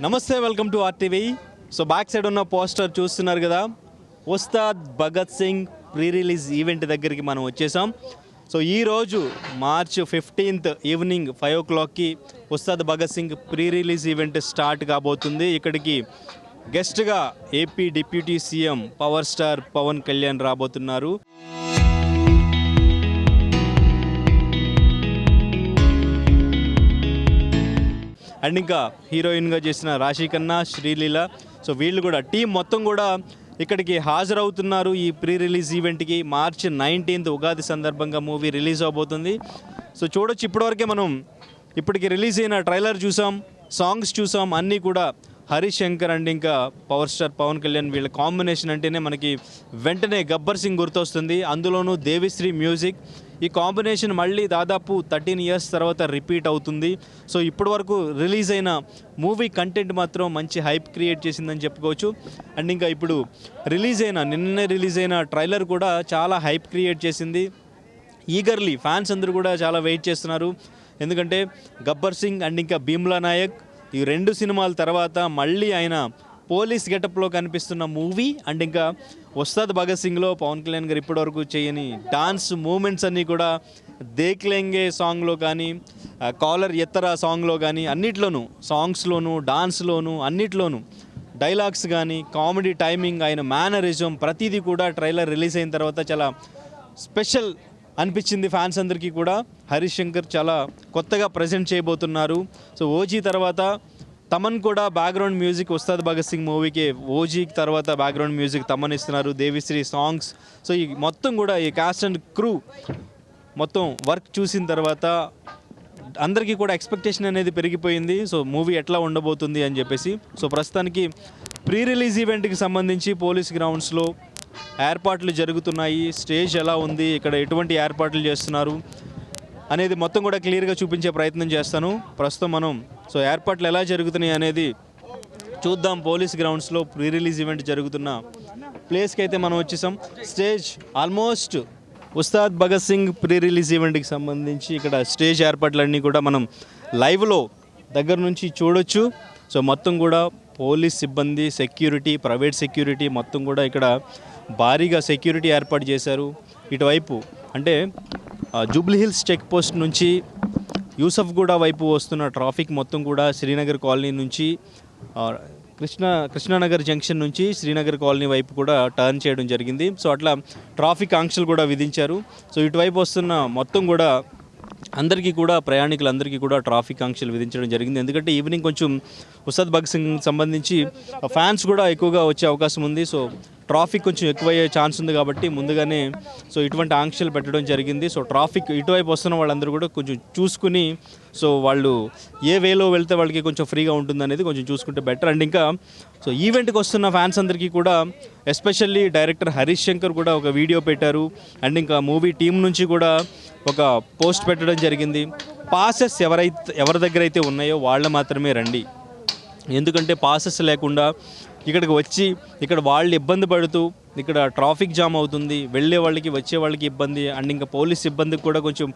నమస్తే, welcome to RTV. So back side ఉన్న poster చూస్తున్నారు కదా, Ustaad Bhagat Singh pre release event దగ్గరికి మనం వచ్చేసాం. సో ఈరోజు మార్చ్ 15th ఈవినింగ్ 5 o'clockకి Ustaad Bhagat Singh pre release event start కాబోతుంది. ఇక్కడికి గెస్ట్గా AP deputy CM power star Pawan Kalyan రాబోతున్నారు. అండ్ ఇంకా హీరోయిన్గా చేసిన రాశి ఖన్నా, శ్రీలీల, సో వీళ్ళు కూడా టీం మొత్తం కూడా ఇక్కడికి హాజరవుతున్నారు ఈ ప్రీ రిలీజ్ ఈవెంట్కి. మార్చ్ 19th ఉగాది సందర్భంగా మూవీ రిలీజ్ అవబోతుంది. సో చూడొచ్చు, ఇప్పటివరకే మనం ఇప్పటికి రిలీజ్ అయిన ట్రైలర్ చూసాం, సాంగ్స్ చూసాం, అన్నీ కూడా హరీష్ శంకర్ అండ్ ఇంకా పవర్ స్టార్ పవన్ కళ్యాణ్ వీళ్ళ కాంబినేషన్ అంటేనే మనకి వెంటనే గబ్బర్ సింగ్ గుర్తొస్తుంది. అందులోనూ దేవిశ్రీ మ్యూజిక్. ఈ కాంబినేషన్ మళ్ళీ దాదాపు 13 years తర్వాత రిపీట్ అవుతుంది. సో ఇప్పటి వరకు రిలీజ్ అయిన మూవీ కంటెంట్ మాత్రం మంచి హైప్ క్రియేట్ చేసిందని చెప్పుకోవచ్చు. అండ్ ఇంకా ఇప్పుడు నిన్నే రిలీజ్ అయిన ట్రైలర్ కూడా చాలా హైప్ క్రియేట్ చేసింది. ఈగర్లీ ఫ్యాన్స్ అందరూ కూడా చాలా వెయిట్ చేస్తున్నారు. ఎందుకంటే గబ్బర్ సింగ్ అండ్ ఇంకా భీమ్లా నాయక్ ఈ 2 సినిమాల తర్వాత మళ్ళీ ఆయన పోలీస్ గెటప్లో కనిపిస్తున్న మూవీ. అండ్ ఇంకా ఉస్తాద్ భగత్ సింగ్లో పవన్ కళ్యాణ్ గారు ఇప్పటివరకు చేయని డాన్స్ మూమెంట్స్ అన్నీ కూడా దేఖ్లేంగే సాంగ్లో కానీ, కాలర్ ఎత్తరా సాంగ్లో కానీ, అన్నిట్లోనూ సాంగ్స్లోనూ డాన్స్లోనూ అన్నిట్లోనూ డైలాగ్స్ కానీ, కామెడీ టైమింగ్, ఆయన మేనరిజం ప్రతిదీ కూడా ట్రైలర్ రిలీజ్ అయిన తర్వాత చాలా స్పెషల్ అనిపించింది ఫ్యాన్స్ అందరికీ కూడా. హరీష్ శంకర్ చాలా కొత్తగా ప్రజెంట్ చేయబోతున్నారు. సో ఓజీ తర్వాత తమన్ కూడా బ్యాక్గ్రౌండ్ మ్యూజిక్ ఉస్తాద్ భగత్ సింగ్ మూవీకి ఓజీ తర్వాత బ్యాక్గ్రౌండ్ మ్యూజిక్ తమన్ ఇస్తున్నారు, దేవిశ్రీ సాంగ్స్. సో ఈ మొత్తం కూడా ఈ కాస్ట్ అండ్ క్రూ మొత్తం వర్క్ చూసిన తర్వాత అందరికీ కూడా ఎక్స్పెక్టేషన్ అనేది పెరిగిపోయింది. సో మూవీ ఎట్లా ఉండబోతుంది అని చెప్పేసి. సో ప్రస్తుతానికి ప్రీ రిలీజ్ ఈవెంట్కి సంబంధించి పోలీస్ గ్రౌండ్స్లో ఏర్పాట్లు జరుగుతున్నాయి. స్టేజ్ ఎలా ఉంది, ఇక్కడ ఎటువంటి ఏర్పాట్లు చేస్తున్నారు అనేది మొత్తం కూడా క్లియర్గా చూపించే ప్రయత్నం చేస్తాను. ప్రస్తుతం మనం సో ఏర్పాట్లు ఎలా జరుగుతున్నాయి అనేది చూద్దాం. పోలీస్ గ్రౌండ్స్లో ప్రీ రిలీజ్ ఈవెంట్ జరుగుతున్న ప్లేస్కి అయితే మనం వచ్చేసాం. Stage almost Ustaad Bhagat Singh pre release ఈవెంట్కి సంబంధించి ఇక్కడ స్టేజ్ ఏర్పాట్లన్నీ కూడా మనం లైవ్లో దగ్గర నుంచి చూడొచ్చు. సో మొత్తం కూడా పోలీస్ సిబ్బంది, సెక్యూరిటీ, ప్రైవేట్ సెక్యూరిటీ మొత్తం కూడా ఇక్కడ భారీగా సెక్యూరిటీ ఏర్పాటు చేశారు. ఇటువైపు అంటే జూబ్లీ హిల్స్ చెక్ పోస్ట్ నుంచి యూసఫ్గూడ వైపు వస్తున్న ట్రాఫిక్ మొత్తం కూడా శ్రీనగర్ కాలనీ నుంచి కృష్ణానగర్ జంక్షన్ నుంచి శ్రీనగర్ కాలనీ వైపు కూడా టర్న్ చేయడం జరిగింది. సో అట్లా ట్రాఫిక్ ఆంక్షలు కూడా విధించారు. సో ఇటువైపు వస్తున్న మొత్తం కూడా అందరికీ కూడా ప్రయాణికులందరికీ కూడా ట్రాఫిక్ ఆంక్షలు విధించడం జరిగింది. ఎందుకంటే ఈవినింగ్ కొంచెం ఉస్తాద్ భగత్ సింగ్ సంబంధించి ఫ్యాన్స్ కూడా ఎక్కువగా వచ్చే అవకాశం ఉంది. సో ట్రాఫిక్ కొంచెం ఎక్కువయ్యే ఛాన్స్ ఉంది కాబట్టి ముందుగానే సో ఇటువంటి ఆంక్షలు పెట్టడం జరిగింది. సో ట్రాఫిక్ ఇటువైపు వస్తున్న వాళ్ళందరూ కూడా కొంచెం చూసుకుని సో వాళ్ళు ఏ వేలో వెళ్తే వాళ్ళకి కొంచెం ఫ్రీగా ఉంటుంది అనేది కొంచెం చూసుకుంటే బెటర్. అండ్ ఇంకా సో ఈవెంట్కి వస్తున్న ఫ్యాన్స్ అందరికీ కూడా ఎస్పెషల్లీ డైరెక్టర్ హరీష్ శంకర్ కూడా ఒక వీడియో పెట్టారు. అండ్ ఇంకా మూవీ టీం నుంచి కూడా ఒక పోస్ట్ పెట్టడం జరిగింది. పాసెస్ ఎవరి దగ్గర అయితే ఉన్నాయో వాళ్ళు మాత్రమే రండి. ఎందుకంటే పాసెస్ లేకుండా ఇక్కడికి వచ్చి ఇక్కడ వాళ్ళు ఇబ్బంది పడుతూ ఇక్కడ ట్రాఫిక్ జామ్ అవుతుంది, వెళ్ళే వాళ్ళకి వచ్చే వాళ్ళకి ఇబ్బంది. అండ్ ఇంకా పోలీస్ సిబ్బందికి కూడా కొంచెం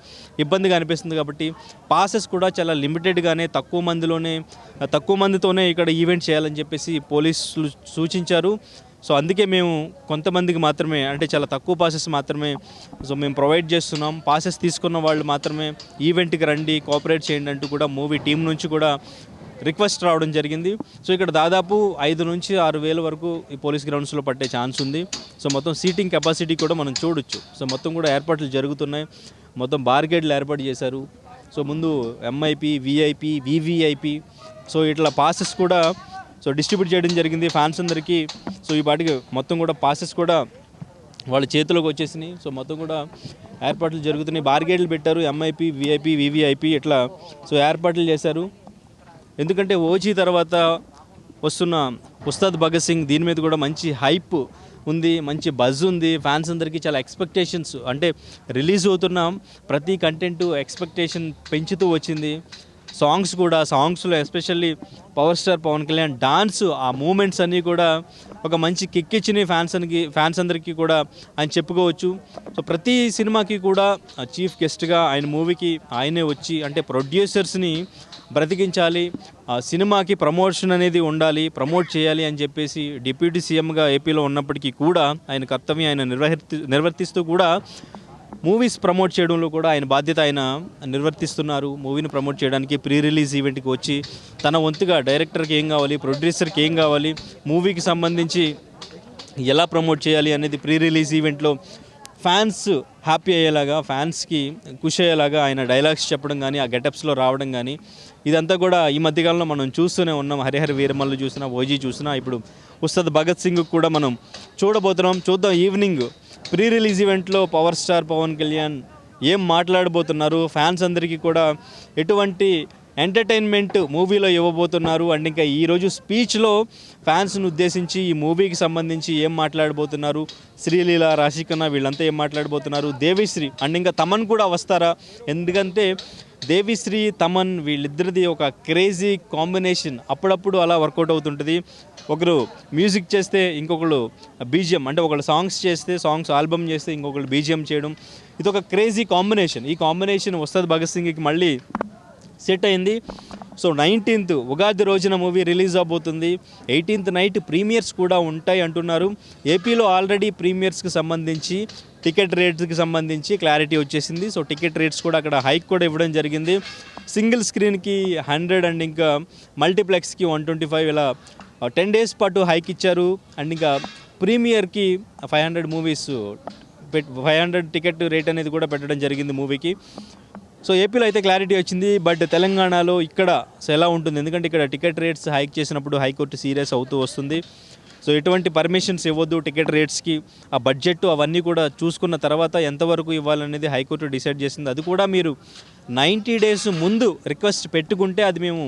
ఇబ్బందిగా అనిపిస్తుంది. కాబట్టి పాసెస్ కూడా చాలా లిమిటెడ్గానే తక్కువ మందితోనే ఇక్కడ ఈవెంట్ చేయాలని చెప్పేసి పోలీసులు సూచించారు. సో అందుకే మేము కొంతమందికి మాత్రమే, అంటే చాలా తక్కువ పాసెస్ మాత్రమే సో మేము ప్రొవైడ్ చేస్తున్నాం. పాసెస్ తీసుకున్న వాళ్ళు మాత్రమే ఈవెంట్కి రండి, కోఆపరేట్ చేయండి అంటూ కూడా మూవీ టీం నుంచి కూడా రిక్వెస్ట్ రావడం జరిగింది. సో ఇక్కడ దాదాపు 5 నుంచి 6 వేల వరకు ఈ పోలీస్ గ్రౌండ్స్లో పట్టే ఛాన్స్ ఉంది. సో మొత్తం సీటింగ్ కెపాసిటీ కూడా మనం చూడొచ్చు. సో మొత్తం కూడా ఏర్పాట్లు జరుగుతున్నాయి. మొత్తం బార్గేడ్లు ఏర్పాటు చేశారు. సో ముందు ఎంఐపి, విఐపి, వివిఐపి సో ఇట్లా పాసెస్ కూడా సో డిస్ట్రిబ్యూట్ చేయడం జరిగింది ఫ్యాన్స్ అందరికీ. సో ఈ పాటికి మొత్తం కూడా పాసెస్ కూడా వాళ్ళ చేతిలోకి వచ్చేసినాయి. సో మొత్తం కూడా ఏర్పాట్లు జరుగుతున్నాయి. బార్గేడ్లు పెట్టారు. ఎంఐపి, విఐపి, వివిఐపి ఇట్లా సో ఏర్పాట్లు చేశారు. ఎందుకంటే ఓజీ తర్వాత వస్తున్న ఉస్తాద్ భగత్ సింగ్ దీని మీద కూడా మంచి హైప్ ఉంది, మంచి బజ్ ఉంది. ఫ్యాన్స్ అందరికీ చాలా ఎక్స్పెక్టేషన్స్, అంటే రిలీజ్ అవుతున్న ప్రతి కంటెంట్ ఎక్స్పెక్టేషన్ పెంచుతూ వచ్చింది. సాంగ్స్లో especially power star Pawan Kalyan dance, ఆ మూమెంట్స్ అన్నీ కూడా ఒక మంచి కిక్ ఇచ్చిన ఫ్యాన్స్ అందరికీ కూడా ఆయన చెప్పుకోవచ్చు. సో ప్రతి సినిమాకి కూడా చీఫ్ గెస్ట్గా ఆయన మూవీకి ఆయనే వచ్చి, అంటే ప్రొడ్యూసర్స్ని బ్రతికించాలి, ఆ సినిమాకి ప్రమోషన్ అనేది ఉండాలి, ప్రమోట్ చేయాలి అని చెప్పేసి డిప్యూటీ సీఎంగా ఏపీలో ఉన్నప్పటికీ కూడా ఆయన కర్తవ్యం ఆయన నిర్వర్తిస్తూ కూడా మూవీస్ ప్రమోట్ చేయడంలో కూడా ఆయన బాధ్యత ఆయన నిర్వర్తిస్తున్నారు. మూవీని ప్రమోట్ చేయడానికి ప్రీ రిలీజ్ ఈవెంట్కి వచ్చి తన వంతుగా డైరెక్టర్కి ఏం కావాలి, ప్రొడ్యూసర్కి ఏం కావాలి, మూవీకి సంబంధించి ఎలా ప్రమోట్ చేయాలి అనేది ప్రీ రిలీజ్ ఈవెంట్లో ఫ్యాన్స్ హ్యాపీ అయ్యేలాగా, ఫ్యాన్స్కి ఖుషి అయ్యేలాగా ఆయన డైలాగ్స్ చెప్పడం కానీ, ఆ గెటప్స్లో రావడం కానీ, ఇదంతా కూడా ఈ మధ్యకాలంలో మనం చూస్తూనే ఉన్నాం. హరిహర వీరమల్లు చూసినా, ఓజీ చూసినా, ఇప్పుడు ఉస్తాద్ భగత్ సింగ్ కూడా మనం చూద్దాం ఈవినింగ్ ప్రీ రిలీజ్ ఈవెంట్లో పవర్ స్టార్ పవన్ కళ్యాణ్ ఏం మాట్లాడబోతున్నారు, ఫ్యాన్స్ అందరికీ కూడా ఎటువంటి ఎంటర్టైన్మెంట్ మూవీలో ఇవ్వబోతున్నారు, అండ్ ఇంకా ఈరోజు స్పీచ్లో ఫ్యాన్స్ను ఉద్దేశించి ఈ మూవీకి సంబంధించి ఏం మాట్లాడబోతున్నారు, శ్రీలీల, రాశికన్నా వీళ్ళంతా ఏం మాట్లాడబోతున్నారు, దేవిశ్రీ అండ్ ఇంకా తమన్ కూడా వస్తారా, ఎందుకంటే దేవిశ్రీ తమన్ వీళ్ళిద్దరిది ఒక క్రేజీ కాంబినేషన్, అప్పుడప్పుడు అలా వర్కౌట్ అవుతుంటుంది. ఒకరు మ్యూజిక్ చేస్తే ఇంకొకరు బీజిఎం, అంటే ఒకళ్ళు సాంగ్స్ ఆల్బమ్ చేస్తే ఇంకొకళ్ళు బీజిఎం చేయడం, ఇది ఒక క్రేజీ కాంబినేషన్. ఈ కాంబినేషన్ ఉస్తాద్ భగత్ సింగ్కి మళ్ళీ సెట్ అయింది. సో 19th ఉగాది రోజున మూవీ రిలీజ్ అవబోతుంది. 18th నైట్ ప్రీమియర్స్ కూడా ఉంటాయి అంటున్నారు. ఏపీలో ఆల్రెడీ ప్రీమియర్స్కి సంబంధించి టికెట్ రేట్స్కి సంబంధించి క్లారిటీ వచ్చేసింది. సో టికెట్ రేట్స్ కూడా అక్కడ హైక్ కూడా ఇవ్వడం జరిగింది. సింగిల్ స్క్రీన్కి 100 అండ్ ఇంకా మల్టీప్లెక్స్కి 125 ఇలా 10 days పాటు హైక్ ఇచ్చారు. అండ్ ఇంకా ప్రీమియర్కి 500 టికెట్ రేట్ అనేది కూడా పెట్టడం జరిగింది మూవీకి. సో ఏపీలో అయితే క్లారిటీ వచ్చింది, బట్ తెలంగాణలో ఇక్కడ ఎలా ఉంటుంది, ఎందుకంటే ఇక్కడ టికెట్ రేట్స్ హైక్ చేసినప్పుడు హైకోర్టు సీరియస్ అవుతూ వస్తుంది. సో ఎటువంటి పర్మిషన్స్ ఇవ్వద్దు టికెట్ రేట్స్కి, ఆ బడ్జెట్ అవన్నీ కూడా చూసుకున్న తర్వాత ఎంతవరకు ఇవ్వాలనేది హైకోర్టు డిసైడ్ చేసింది. అది కూడా మీరు 90 days ముందు రిక్వెస్ట్ పెట్టుకుంటే అది మేము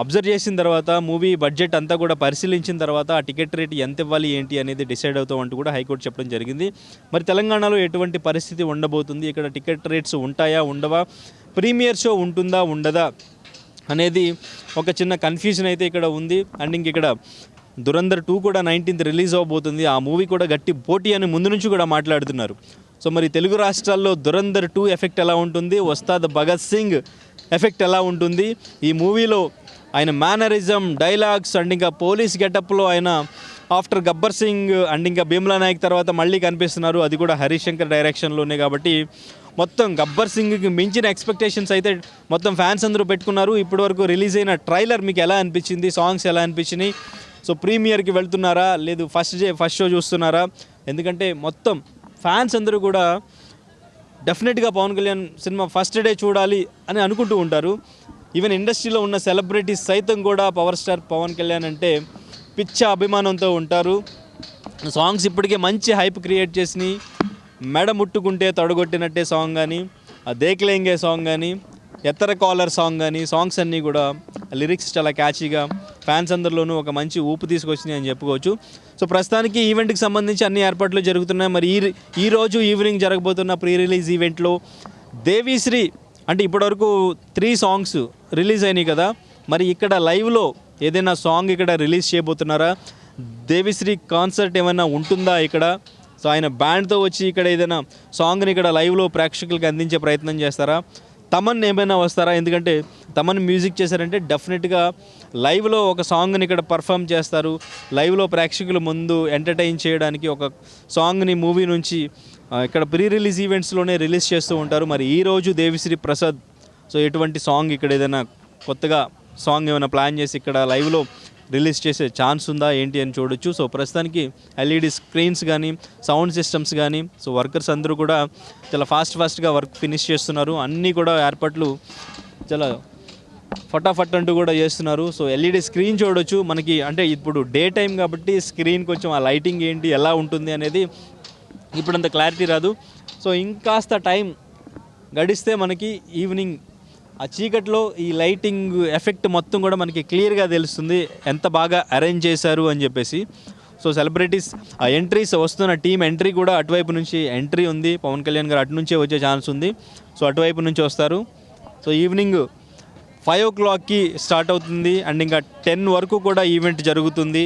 అబ్జర్వ్ చేసిన తర్వాత మూవీ బడ్జెట్ అంతా కూడా పరిశీలించిన తర్వాత ఆ టికెట్ రేట్ ఎంత ఇవ్వాలి ఏంటి అనేది డిసైడ్ అవుతాం అంటూ కూడా హైకోర్టు చెప్పడం జరిగింది. మరి తెలంగాణలో ఎటువంటి పరిస్థితి ఉండబోతుంది, ఇక్కడ టికెట్ రేట్స్ ఉంటాయా ఉండవా, ప్రీమియర్ షో ఉంటుందా ఉండదా అనేది ఒక చిన్న కన్ఫ్యూజన్ అయితే ఇక్కడ ఉంది. అండ్ ఇంక ఇక్కడ దురంధర్ 2 కూడా 19th రిలీజ్ అవబోతుంది. ఆ మూవీ కూడా గట్టి పోటీ అని ముందు నుంచి కూడా మాట్లాడుతున్నారు. సో మరి తెలుగు రాష్ట్రాల్లో దురంధర్ 2 ఎఫెక్ట్ ఎలా ఉంటుంది, ఉస్తాద్ భగత్ సింగ్ ఎఫెక్ట్ ఎలా ఉంటుంది, ఈ మూవీలో ఆయన మేనరిజం, డైలాగ్స్ అండ్ ఇంకా పోలీస్ గెటప్లో ఆయన ఆఫ్టర్ గబ్బర్ సింగ్ అండ్ ఇంకా భీమ్లా నాయక్ తర్వాత మళ్ళీ కనిపిస్తున్నారు. అది కూడా హరీష్ శంకర్ డైరెక్షన్లోనే కాబట్టి మొత్తం గబ్బర్ సింగ్కి మించిన ఎక్స్పెక్టేషన్స్ అయితే మొత్తం ఫ్యాన్స్ అందరూ పెట్టుకున్నారు. ఇప్పటివరకు రిలీజ్ అయిన ట్రైలర్ మీకు ఎలా అనిపించింది, సాంగ్స్ ఎలా అనిపించినాయి, సో ప్రీమియర్కి వెళ్తున్నారా లేదు ఫస్ట్ షో చూస్తున్నారా, ఎందుకంటే మొత్తం ఫ్యాన్స్ అందరూ కూడా డెఫినెట్గా Pawan Kalyan cinema first day చూడాలి అని అనుకుంటూ ఉంటారు. ఈవెన్ ఇండస్ట్రీలో ఉన్న సెలబ్రిటీస్ సైతం కూడా పవర్ స్టార్ పవన్ కళ్యాణ్ అంటే పిచ్చ అభిమానంతో ఉంటారు. సాంగ్స్ ఇప్పటికే మంచి హైప్ క్రియేట్ చేసినాయి. మెడ ముట్టుకుంటే తొడగొట్టినట్టే సాంగ్ కానీ, ఆ దేక్లేంగే సాంగ్ కానీ, ఎత్తర కాలర్ సాంగ్ కానీ, సాంగ్స్ అన్నీ కూడా లిరిక్స్ చాలా క్యాచీగా ఫ్యాన్స్ అందరిలోనూ ఒక మంచి ఊపు తీసుకొచ్చినాయి అని చెప్పుకోవచ్చు. సో ప్రస్తుతానికి ఈవెంట్కి సంబంధించి అన్ని ఏర్పాట్లు జరుగుతున్నాయి. మరి ఈరోజు ఈవినింగ్ జరగబోతున్న ప్రీ రిలీజ్ ఈవెంట్లో దేవిశ్రీ అంటే ఇప్పటివరకు 3 songs రిలీజ్ అయినాయి కదా, మరి ఇక్కడ లైవ్లో ఏదైనా సాంగ్ ఇక్కడ రిలీజ్ చేయబోతున్నారా, దేవిశ్రీ కాన్సర్ట్ ఏమైనా ఉంటుందా ఇక్కడ, సో ఆయన బ్యాండ్తో వచ్చి ఇక్కడ ఏదైనా సాంగ్ని ఇక్కడ లైవ్లో ప్రేక్షకులకు అందించే ప్రయత్నం చేస్తారా, తమన్ ఏమైనా వస్తారా, ఎందుకంటే తమన్ మ్యూజిక్ చేశారంటే డెఫినెట్గా లైవ్లో ఒక సాంగ్ని ఇక్కడ పర్ఫామ్ చేస్తారు. లైవ్లో ప్రేక్షకుల ముందు ఎంటర్టైన్ చేయడానికి ఒక సాంగ్ని మూవీ నుంచి ఇక్కడ ప్రీ రిలీజ్ ఈవెంట్స్లోనే రిలీజ్ చేస్తూ ఉంటారు. మరి ఈరోజు దేవిశ్రీ ప్రసాద్ సో ఎటువంటి సాంగ్ ఇక్కడ ఏదైనా కొత్తగా సాంగ్ ఏమైనా ప్లాన్ చేసి ఇక్కడ లైవ్లో రిలీజ్ చేసే ఛాన్స్ ఉందా ఏంటి అని చూడొచ్చు. సో ప్రస్తుతానికి ఎల్ఈడి స్క్రీన్స్ కానీ, సౌండ్ సిస్టమ్స్ కానీ, సో వర్కర్స్ అందరూ కూడా చాలా ఫాస్ట్గా వర్క్ ఫినిష్ చేస్తున్నారు. అన్నీ కూడా ఏర్పాట్లు చాలా ఫటాఫట్ అంటూ కూడా చేస్తున్నారు. సో ఎల్ఈడి స్క్రీన్ చూడొచ్చు మనకి, అంటే ఇప్పుడు డే టైం కాబట్టి స్క్రీన్ కొంచెం ఆ లైటింగ్ ఏంటి ఎలా ఉంటుంది అనేది ఇప్పుడంత క్లారిటీ రాదు. సో ఇంకాస్త టైం గడిస్తే మనకి ఈవినింగ్ ఆ చీకట్లో ఈ లైటింగ్ ఎఫెక్ట్ మొత్తం కూడా మనకి క్లియర్గా తెలుస్తుంది ఎంత బాగా అరేంజ్ చేశారు అని చెప్పేసి. సో సెలబ్రిటీస్ ఆ ఎంట్రీస్ వస్తున్న టీం ఎంట్రీ కూడా అటువైపు నుంచి ఎంట్రీ ఉంది. పవన్ కళ్యాణ్ గారు అటు నుంచే వచ్చే ఛాన్స్ ఉంది. సో అటువైపు నుంచి వస్తారు. సో ఈవినింగ్ 5 o'clockకి స్టార్ట్ అవుతుంది అండ్ ఇంకా 10 వరకు కూడా ఈవెంట్ జరుగుతుంది.